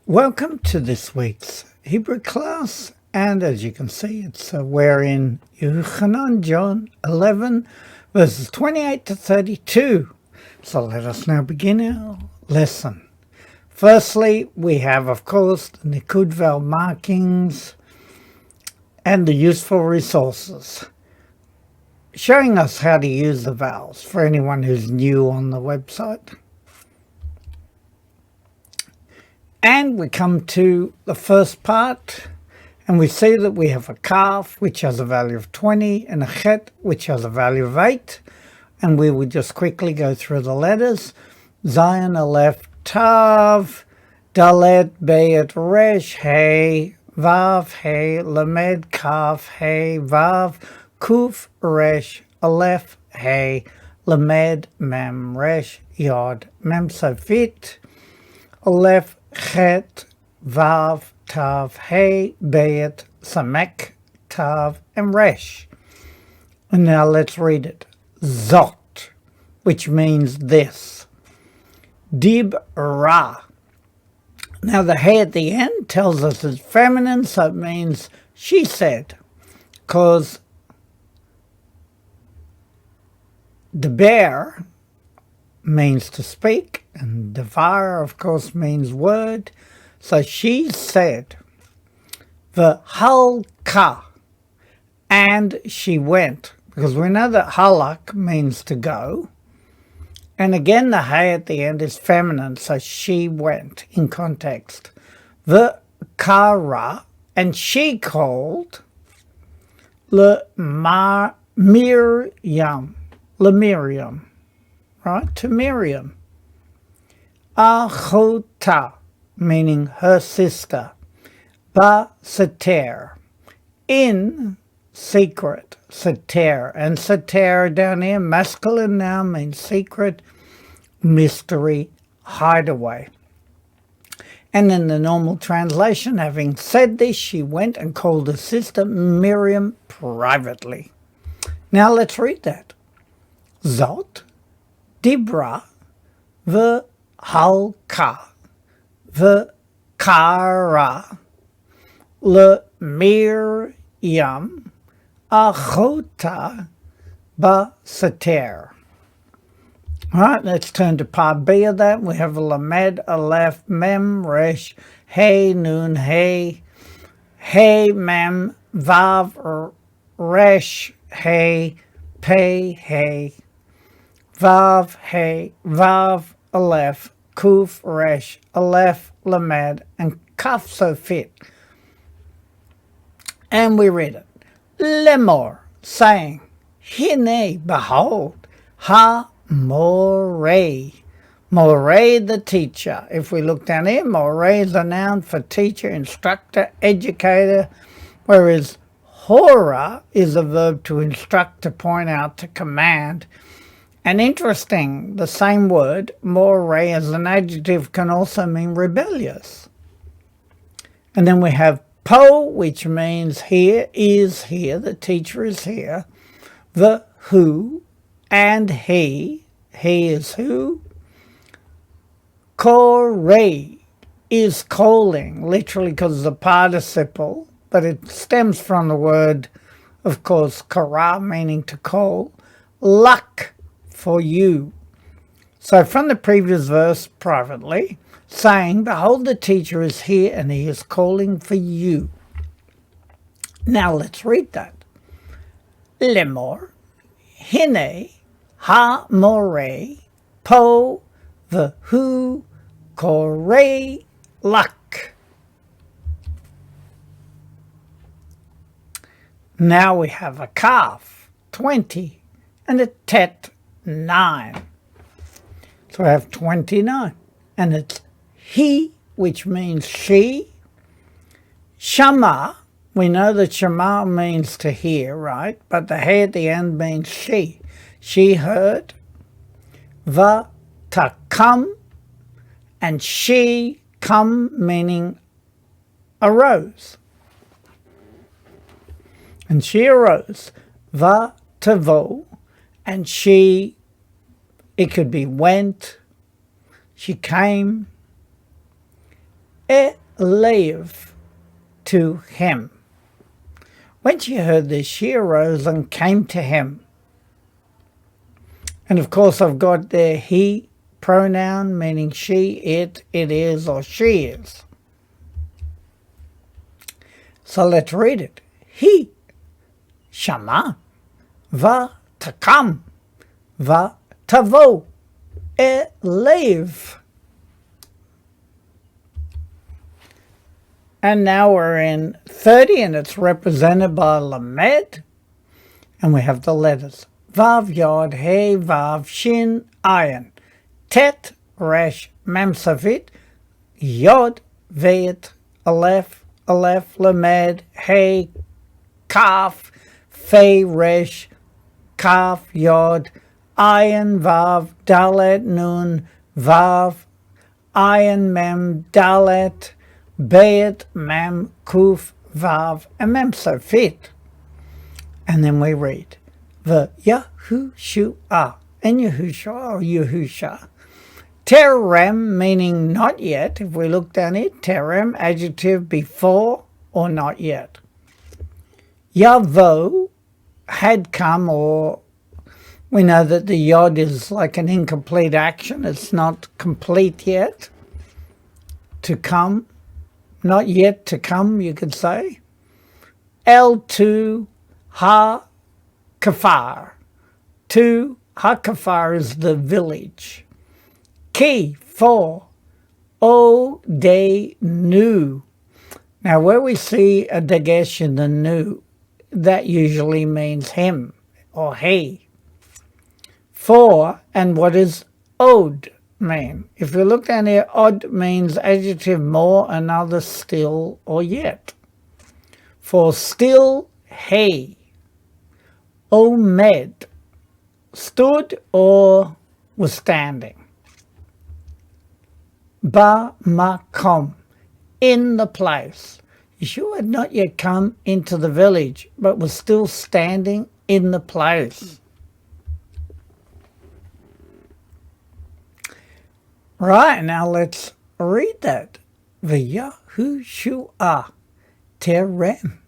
Welcome to this week's Hebrew class, and as you can see, we're in Yochanan, John 11, verses 28 to 32. So let us now begin our lesson. Firstly, we have, of course, the Nikud Val markings and the useful resources, showing us how to use the vowels for anyone who's new on the website. And we come to the first part, and we see that we have a kaf, which has a value of 20, and a chet, which has a value of 8. And we will just quickly go through the letters. Zayin, Aleph, Tav, Dalet, Bayet, Resh, Hey, Vav, Hey, Lamed, Kaf, Hey, Vav, Kuf, Resh, Aleph, Hey, Lamed, Mem, Resh, Yod, Mem, Sofit, Aleph, Chet, Vav, Tav, Hey, Bayet, Samek, Tav, and Resh. And now let's read it. Zot, which means this. Dib Ra. Now the Hey at the end tells us it's feminine, so it means she said. Because the bear means to speak, and devar, of course, means word. So she said, the halka, and she went, because we know that halak means to go. And again, the hey at the end is feminine, so she went in context. The kara, and she called le Miriam, right, to Miriam. Achota, meaning her sister. Ba seter, in secret. Seter, and seter down here, masculine noun, means secret, mystery, hideaway. And in the normal translation, having said this, she went and called her sister Miriam privately. Now let's read that. Zot, Dibra, V'halka, V'kara, L'Miriam, Achota, Ba'Seter. All right, let's turn to part B of that. We have a Lamed, Aleph, Mem, Resh, Hey, Nun, Hey, Hey, Mem, Vav, Resh, Hey, Pei, Hey, Vav, Hey, Vav, Aleph, Kuf, Resh, Aleph, Lamed, and Kaf Sofit. And we read it. Lemor, saying, Hine, behold, Ha Moreh. Moreh, the teacher. If we look down here, Moreh is a noun for teacher, instructor, educator, whereas Hora is a verb to instruct, to point out, to command. And interesting, the same word, Moreh, as an adjective can also mean rebellious. And then we have Po, which means here, is here, the teacher is here. The who, and he is who. Koreh is calling, literally because it's a participle, but it stems from the word, of course, kara, meaning to call. Luck, for you. So from the previous verse, privately, saying, behold, the teacher is here and he is calling for you. Now let's read that. Lemor, hine, ha moreh, po, the who, koreh, lak. Now we have a kaf, 20, and a tet, 9. So I have 29. And it's he, which means she. Shama, we know that shama means to hear, right? But the he at the end means she. She heard. Vatakam, and she come, meaning arose. And she arose. Vatavo, and she, it could be went, she came. Eliv, to him. When she heard this, she arose and came to him. And of course I've got there he pronoun, meaning she, it is, or she is. So let's read it. He shama va takam va tavo elev. And now we're in 30 and it's represented by Lamed. And we have the letters. Vav Yod, Hey Vav, Shin, Ayin. Tet, Resh, Mem Savit, Yod, Veit, Aleph, Lamed, Hey, Kaf, Fei, Resh, Kaf, Yod, Ayin, Vav, Dalet, Nun, Vav, Ayin, Mem, Dalet, Beit, Mem, Kuf, Vav, and Mem Savit. And then we read, the Yahushua, and Yahusha or Yahusha. Terem, meaning not yet. If we look down here, terem, adjective before or not yet. Yavo, had come, or we know that the yod is like an incomplete action. It's not complete yet. To come, not yet to come, you could say. L2, ha, kafar. Two, ha-kafar is the village. Ki, for, o, de, nu. Now where we see a dagesh in the nu, that usually means him or he. For, and what does od mean? If you look down here, od means adjective more, another still or yet. For still, he. Omed, stood or was standing. Ba makom, in the place. Yeshua had not yet come into the village, but was still standing in the place. Right, now let's read that. V'Yahushua terem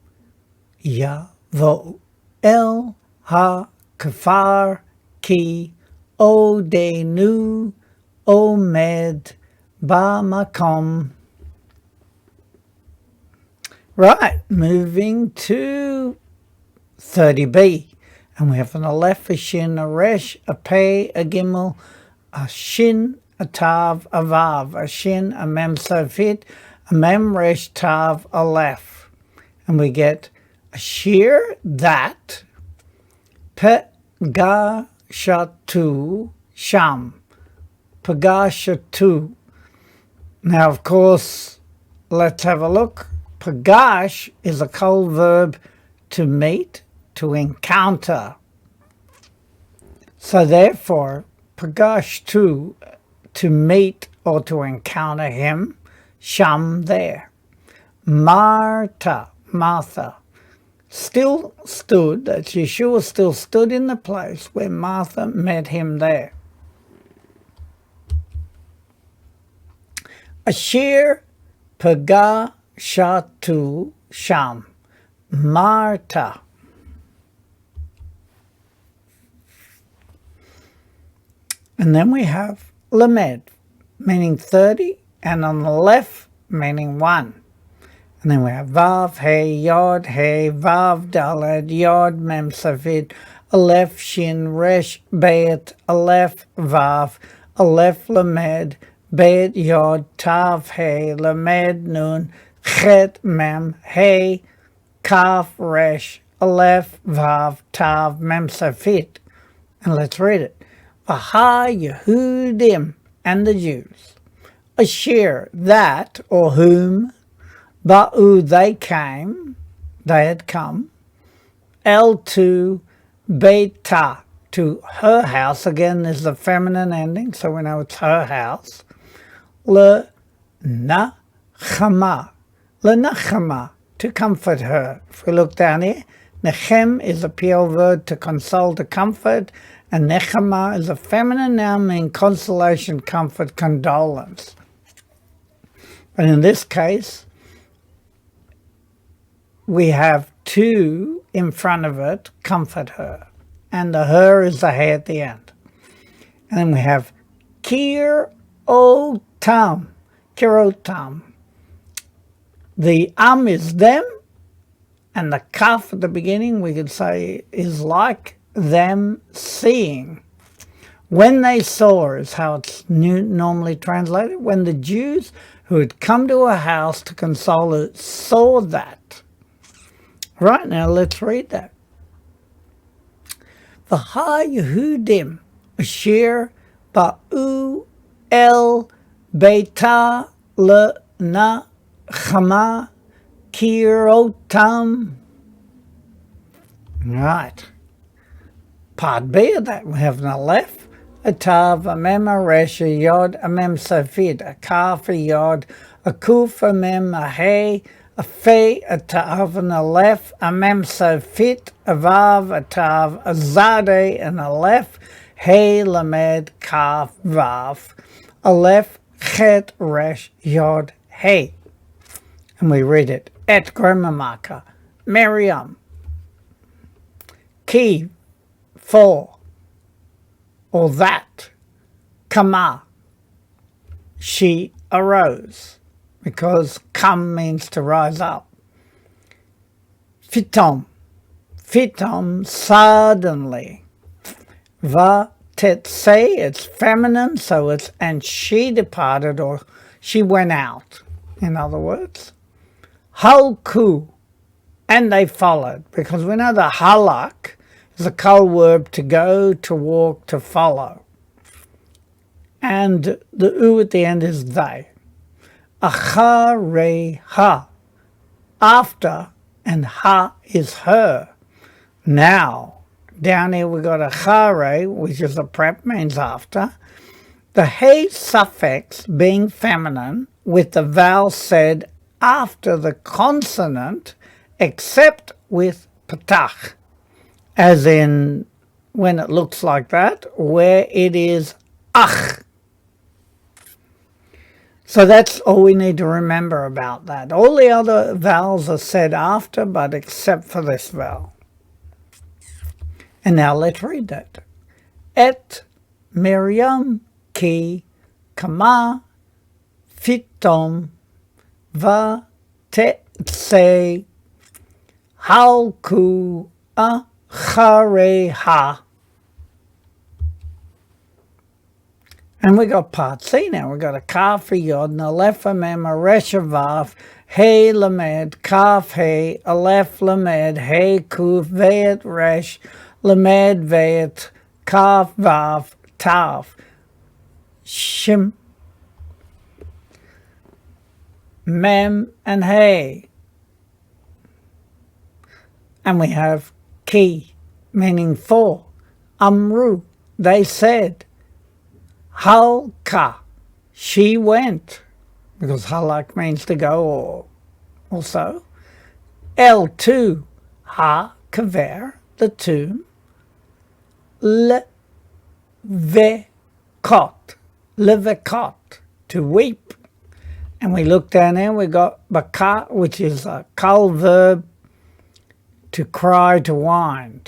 yavo el ha-kafar ki odenu omed ba-makom. Right, moving to 30b. And we have an aleph, a shin, a resh, a pei, a gimel, a shin, a tav, a vav, a shin, a mem sofit, a mem resh, tav, a aleph. And we get a shear, that, pegashatu, sham, pegashatu. Now, of course, let's have a look. Pagash is a kol verb to meet, to encounter. So therefore, pagash to meet or to encounter him, sham, there. Marta, Martha, still stood, that Yeshua still stood in the place where Martha met him there. Asher pagashatu sham, Marta. And then we have lamed, meaning 30, and on the left, meaning 1. And then we have vav, hey, yod, hey, vav, daled, yod, mem, safid, aleph, shin, resh, beit, aleph, vav, aleph, lamed, beit, yod, tav, hey, lamed, nun, chet, mem, hey, kaf, resh, aleph, vav, tav, mem, safid. And let's read it. Aha, Yehudim, and the Jews. Asher, that, or whom, Ba'u, they came, they had come. El, to, Beita, to her house. Again, there's the feminine ending, so we know it's her house. Le, nachama, to comfort her. If we look down here, nechem is a PL verb to console, to comfort, and nechama is a feminine noun meaning consolation, comfort, condolence. But in this case, we have two in front of it, comfort her. And the her is the hey at the end. And then we have kir o tam, kirotam. The is them, and the kaf at the beginning we could say is like them seeing. When they saw is how it's normally translated. When the Jews who had come to a house to console her saw that. Right, now let's read that. V'ha Yehudim asher ba'u el beita le'nachama kirotam. Right. Part B of that, we have an aleph, a tav, a mem, a resh, a yod, a mem safid, a kaf, a yod, a kuf, a mem, a hey, a fe, a tav, an aleph, a mem safit, a vav, a tav, a zade, an aleph, hey, lamed, kaf, vav, aleph, chet, resh, yod, hey. And we read it, et grammar marker, Miriam, ki, for, or that, kama, she arose, because kam means to rise up. Fitom, suddenly. Va tetse, it's feminine, so it's and she departed, or she went out, in other words. Halku, and they followed, because we know the halak is a kol verb to go, to walk, to follow. And the u at the end is they. Achareha, after, and ha is her. Now, down here we got achare, which is a prep, means after. The hey suffix being feminine, with the vowel said after the consonant, except with patach, as in when it looks like that, where it is ach. So that's all we need to remember about that. All the other vowels are said after, but except for this vowel. And now let's read that. Et Miriam ki kama fitom va tetse halku achareha. And we got part C now. We got a kaf, a yod, an aleph, a mem, a resh, a vav, hey lamed, kaf, hey, aleph, lamed, hey, kuf, veyet, resh, lamed, veyet, kaf, vav, tav, shim, mem, and hey. And we have ki, meaning for, amru, they said. Halka, she went, because halak means to go or also. El2, ha, kaver, the tomb. Levekot, to weep. And we look down there, we got baka, which is a kal verb, to cry, to whine.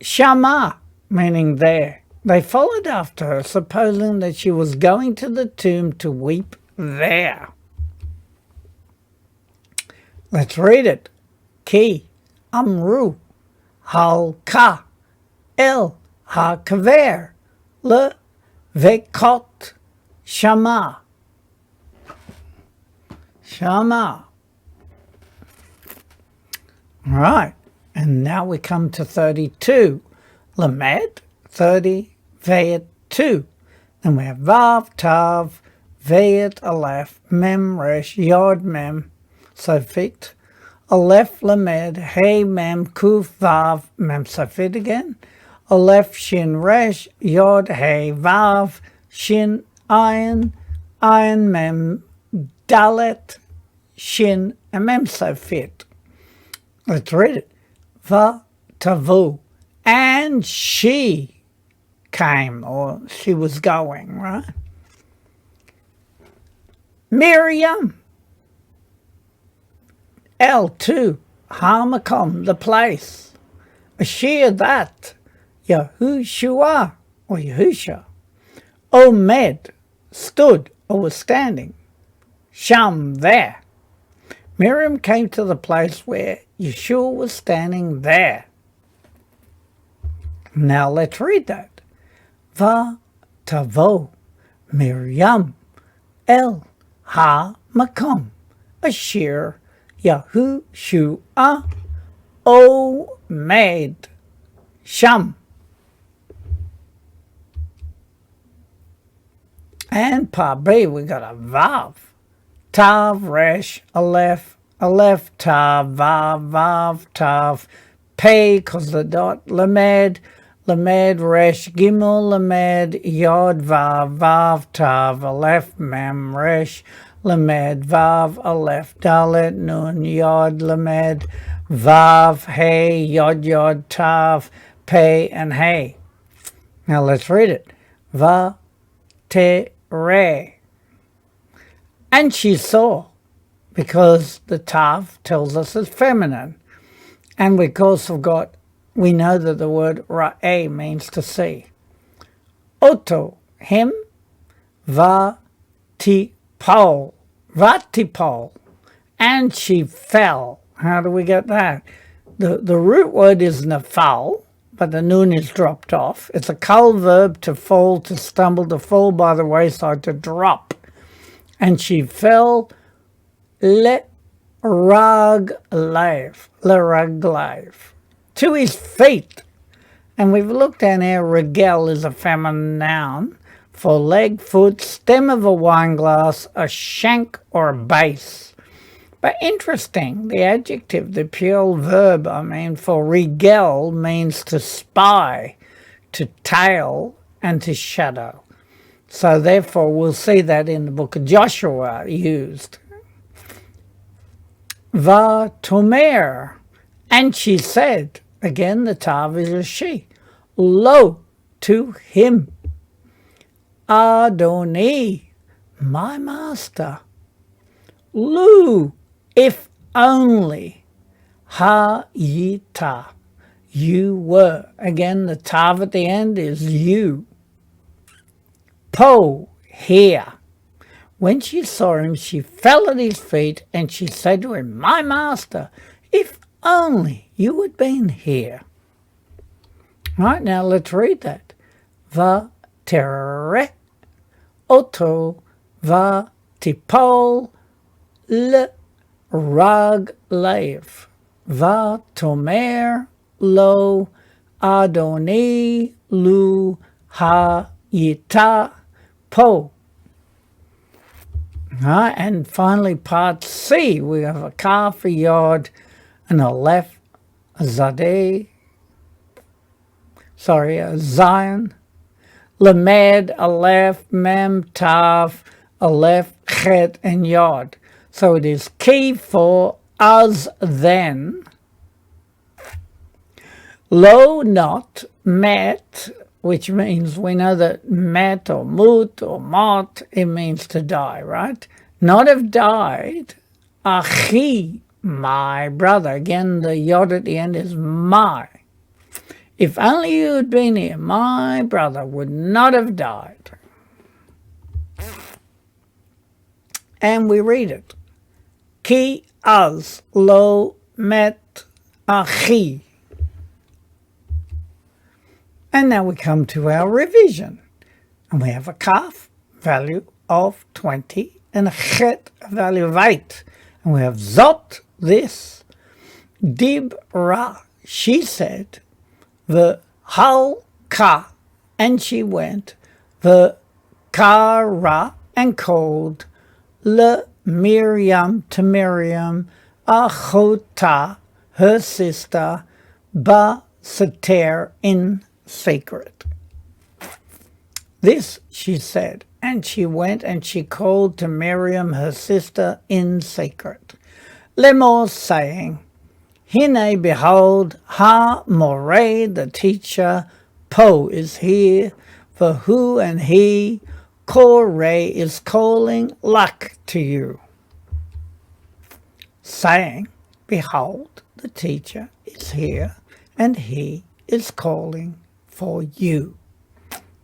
Shama, meaning there. They followed after her, supposing that she was going to the tomb to weep there. Let's read it. Ki, amru, halka, el, ha-kaver, le, vekot, shama. Shama. Right, and now we come to 32. Lamed, 30. Veyet 2. Then we have Vav, Tav, Veyet, Aleph, Mem, Resh, Yod, Mem, Sofit, Aleph, Lamed, Hey, Mem, Kuf, Vav, Mem, Sofit again, Aleph, Shin, Resh, Yod, Hey, Vav, Shin, Ayin, Mem, Dalet, Shin, and Mem, Sofit. Let's read it. Va, Tavu, and she came, or she was going, right? Miriam. L2, Hamakom, the place. Asher that, Yahushua, or Yahusha. Omed, stood or was standing. Sham, there. Miriam came to the place where Yeshua was standing there. Now let's read that. Va tavo Miriam el ha makom asher Yahushua omed sham. And part B, we got a vav. Tav, resh, aleph, aleph, tav, vav, vav, tav, pei, cause the dot, lamed, lamed, resh, gimel, lamed, yod, vav, vav, tav, aleph, mem, resh, lamed, vav, aleph, dalet, nun, yod, lamed, vav, hey, yod, tav, pei, and hey. Now let's read it. Va, te, re. And she saw, because the tav tells us it's feminine. And we also we know that the word ra'eh means to see. Oto, him, va tipol, and she fell. How do we get that? The root word is nafal, but the nun is dropped off. It's a kal verb, to fall, to stumble, to fall by the wayside, to drop. And she fell leraglev, to his feet. And we've looked at how regel is a feminine noun for leg, foot, stem of a wine glass, a shank, or a base. But interesting, the adjective, the pure verb, for regel means to spy, to tail, and to shadow. So therefore, we'll see that in the book of Joshua used. Va tomer, and she said, again the tav is a she, lo, to him, Adoni, my master, lu, if only, ha yita, you were. Again, the tav at the end is you. Po, here. When she saw him, she fell at his feet, and she said to him, my master, if only you had been here. Right, now let's read that. Va terre, oto, va tipol, le raglev, va tomer, lo, adoni, lu, ha yita, po. And finally, part C, we have a kaf, a yod, and a aleph, a zadeh, a zion, lamed, aleph, mem, tav, aleph, chet, and yod. So it is key for as then, lo, not, met, which means we know that met or mut or mot, it means to die, right? Not have died, achi, my brother. Again, the yod at the end is my. If only you had been here, my brother would not have died. And we read it. Ki az lo met achi. And now we come to our revision. And we have a kaf, value of 20, and a chet, value of 8. And we have zot, this, dib ra, she said, the hal ka, and she went, the kara, and called, le Miriam, to Miriam, achota, her sister, ba sater, in secret. This she said, and she went and she called to Miriam, her sister, in secret. Lemor, saying, Hine, behold, ha more, the teacher, po is here, for who and he, Kore is calling luck to you, saying, behold, the teacher is here, and he is calling for you.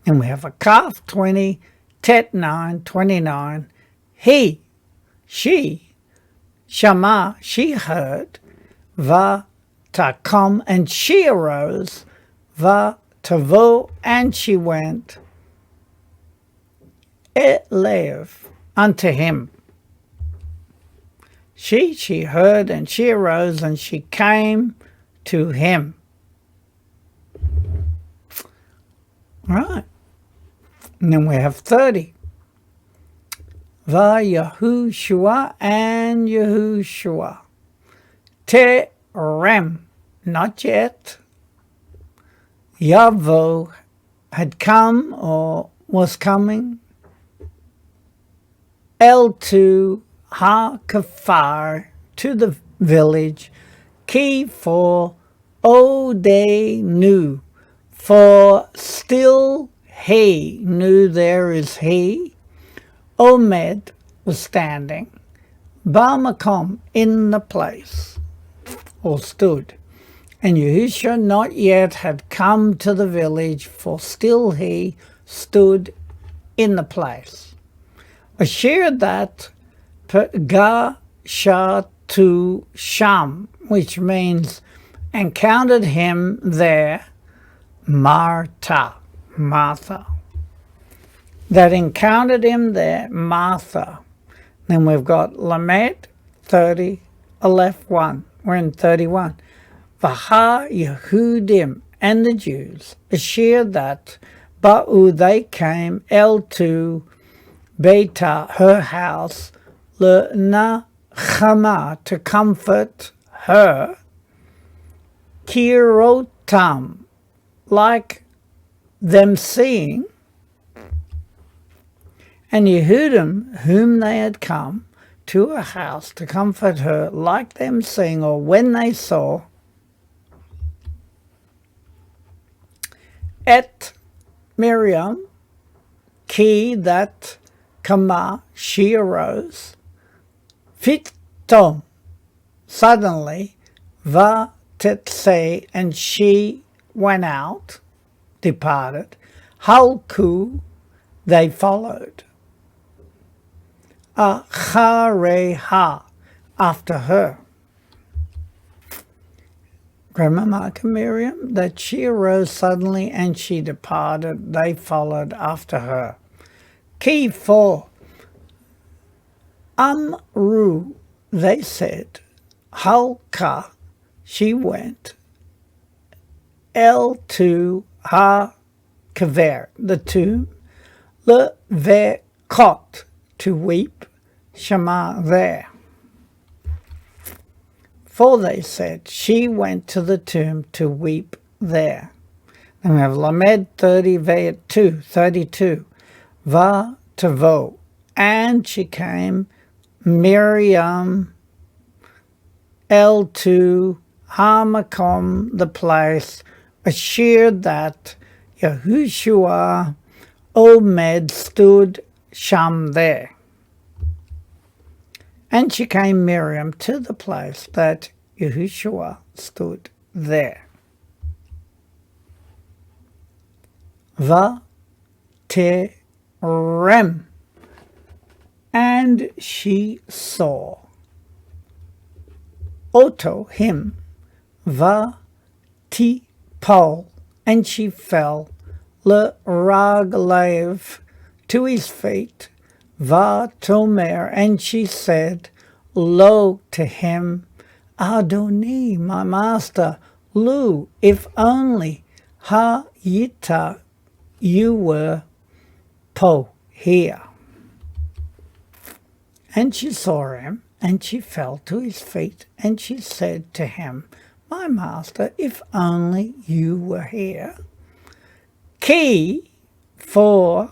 And we have a Kaf 20, Tet 9, 29. He, she, Shama, she heard, Va takom, and she arose, Va tavo, and she went, Elev, unto him. She heard, and she arose, and she came to him. Right. And then we have 30. Va Yahushua and Yahushua. Terem, not yet. Yavo had come or was coming. El2 Ha-Kafar, to the village. Ki for Ode knew, for still he knew there is he. Omed was standing. Ba-Makom, in the place, or stood. And Yahusha not yet had come to the village, for still he stood in the place. Asher that Pagashatu Sham, which means encountered him there, Martha, that encountered him there, Martha. Then we've got Lamed 30, Aleph 1. We're in 31. Vaha Yehudim, and the Jews, Asher that Ba'u, they came, El2 Beta, her house, Le'nachama, to comfort her, Kirotam, like them seeing, and Yehudim, whom they had come to her house to comfort her, like them seeing, or when they saw, Et Miriam, Ki, that Kama, she arose, Fitom, suddenly, Va Tetse, and she went out, departed, Halku, they followed, Achareha, after her. Grandma Mark and Miriam, that she arose suddenly and she departed, they followed after her. Ki for Amru, they said, Halka, she went, El2 Ha-Kaver, the tomb, Le-Ve-Kot, to weep, Shema, there. For they said, she went to the tomb to weep there. Then we have Lamed 30, Ve'et 2, 32. Va Tavo, and she came, Miriam, El2 Ha-Makom, the place, assured that Yahushua Omed stood Sham there. And she came, Miriam, to the place that Yahushua stood there. Va Terem, and she saw Oto, him, Va Tipol, and she fell, Le Raglev, to his feet, Va Tomer, and she said, Lo, to him, Adoni, my master, Lu, if only, Ha Yita, you were, Po, here. And she saw him, and she fell to his feet, and she said to him, my master, if only you were here. Ki, for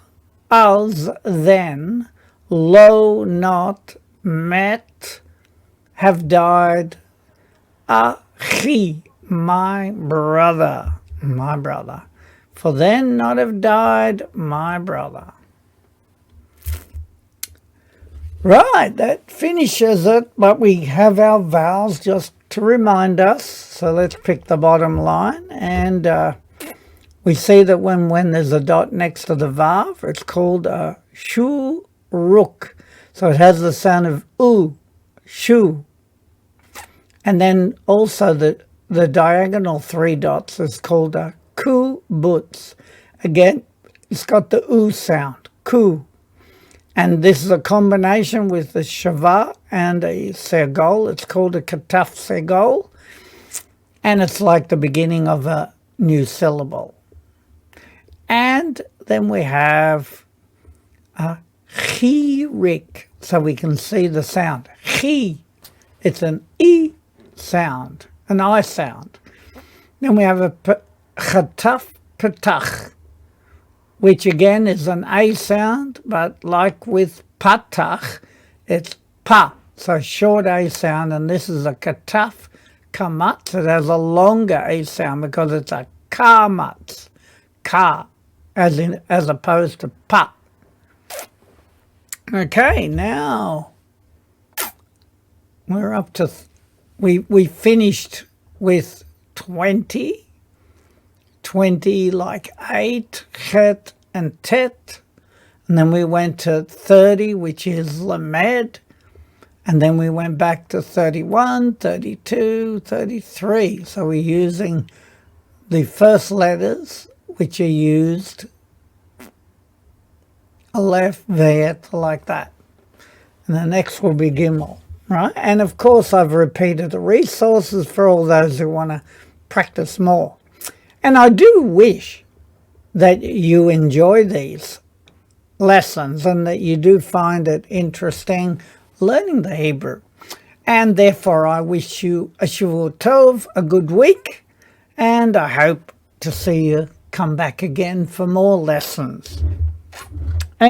us then, lo, not met, have died, Achi, my brother, for then not have died my brother. Right, that finishes it, but we have our vowels just to remind us. So let's pick the bottom line, and we see that when there's a dot next to the vav, it's called a shu-ruk. So it has the sound of oo, shu. And then also the diagonal 3 dots is called a ku-butz. Again, it's got the oo sound, ku. And this is a combination with the shava and a segol. It's called a kataf segol. And it's like the beginning of a new syllable. And then we have a chirik, so we can see the sound. Chi, it's an E sound, an I sound. Then we have a chataf petach, which again is an A sound, but like with patach, it's pa, so short A sound, and this is a kataf kamatz. It has a longer A sound because it's a kamatz, ka, as opposed to pa. Okay, now we're up to, we finished with 20 like 8, chet and tet, and then we went to 30, which is lamed, and then we went back to 31, 32, 33. So we're using the first letters, which are used aleph, vet, like that. And the next will be gimel, right? And of course, I've repeated the resources for all those who want to practice more. And I do wish that you enjoy these lessons and that you do find it interesting learning the Hebrew. And therefore, I wish you a Shavua Tov, a good week, and I hope to see you come back again for more lessons.